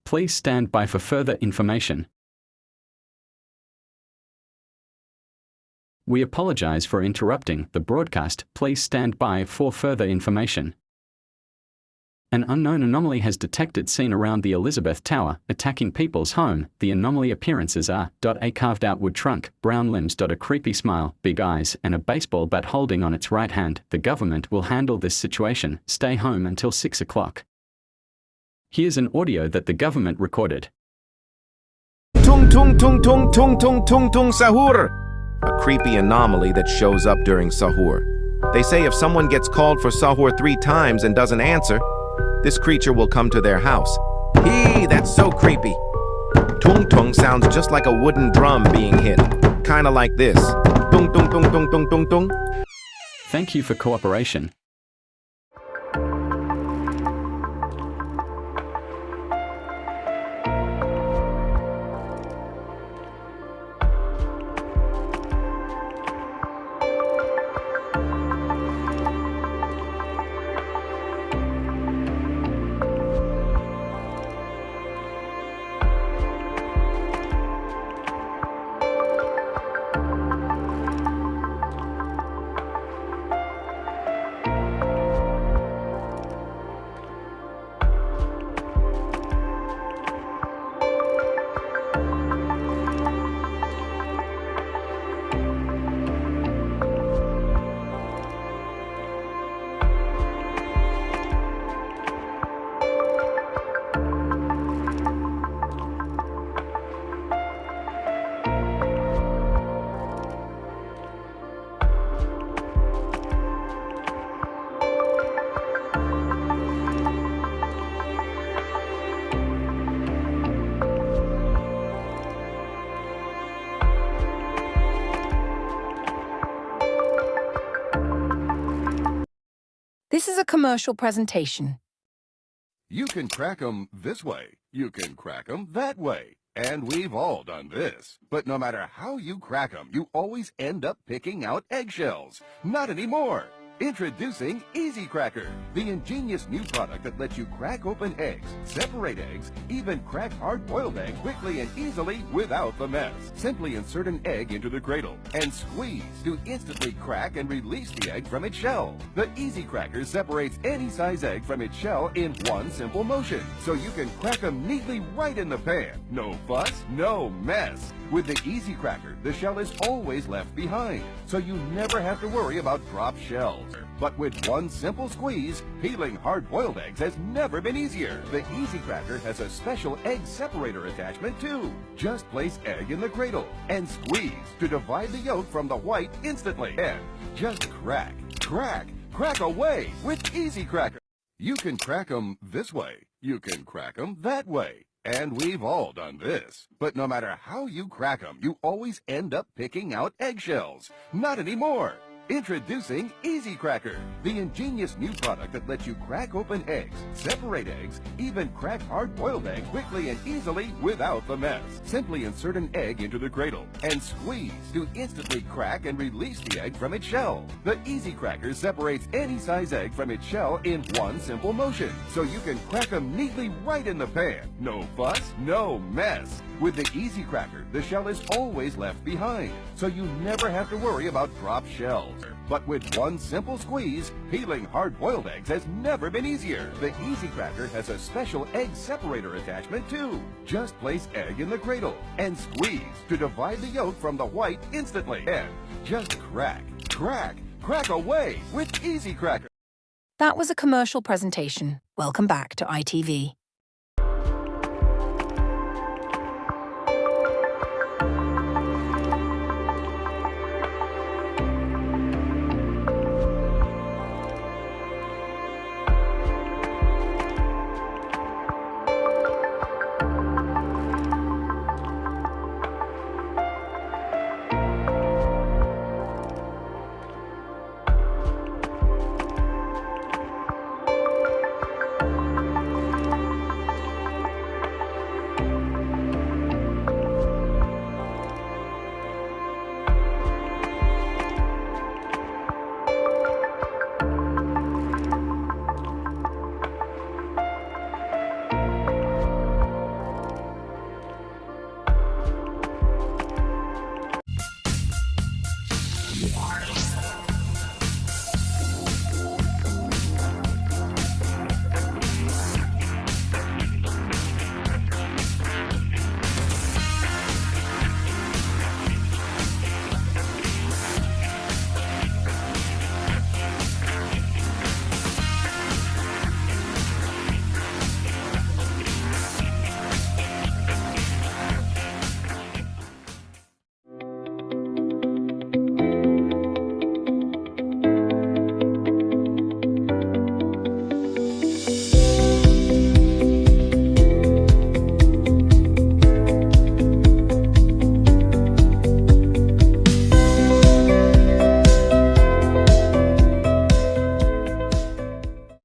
Please stand by for further information. We apologize for interrupting the broadcast. Please stand by for further information. An unknown anomaly has detected seen around the Elizabeth Tower, attacking people's home. The anomaly appearances are a carved out wood trunk, brown limbs, a creepy smile, big eyes, and a baseball bat holding on its right hand. The government will handle this situation. Stay home until 6 o'clock. Here's an audio that the government recorded. Tung tung tung tung tung tung tung tung Sahur. A creepy anomaly that shows up during Sahur. They say if someone gets called for Sahur 3 times and doesn't answer, this creature will come to their house. That's so creepy. Tung tung sounds just like a wooden drum being hit. Kinda like this. Tung tung tung tung tung tung tung. Thank you for cooperation. This is a commercial presentation. You can crack 'em this way. You can crack 'em that way. And we've all done this. But no matter how you crack 'em, you always end up picking out eggshells. Not anymore. Introducing Easy Cracker, the ingenious new product that lets you crack open eggs, separate eggs, even crack hard-boiled eggs quickly and easily without the mess. Simply insert an egg into the cradle and squeeze to instantly crack and release the egg from its shell. The Easy Cracker separates any size egg from its shell in one simple motion, so you can crack them neatly right in the pan. No fuss, no mess. With the Easy Cracker, the shell is always left behind, so you never have to worry about dropped shells. But with one simple squeeze, peeling hard-boiled eggs has never been easier. The Easy Cracker has a special egg separator attachment too. Just place egg in the cradle and squeeze to divide the yolk from the white instantly. And just crack, crack, crack away with Easy Cracker. You can crack 'em this way. You can crack 'em that way. And we've all done this. But no matter how you crack 'em, you always end up picking out eggshells. Not anymore. Introducing Easy Cracker, the ingenious new product that lets you crack open eggs, separate eggs, even crack hard-boiled eggs quickly and easily without the mess. Simply insert an egg into the cradle and squeeze to instantly crack and release the egg from its shell. The Easy Cracker separates any size egg from its shell in one simple motion, so you can crack them neatly right in the pan. No fuss, no mess. With the Easy Cracker, the shell is always left behind, so you never have to worry about dropped shells. But with one simple squeeze, peeling hard-boiled eggs has never been easier. The Easy Cracker has a special egg separator attachment too. Just place egg in the cradle and squeeze to divide the yolk from the white instantly. And just crack, crack, crack away with Easy Cracker. That was a commercial presentation. Welcome back to ITV.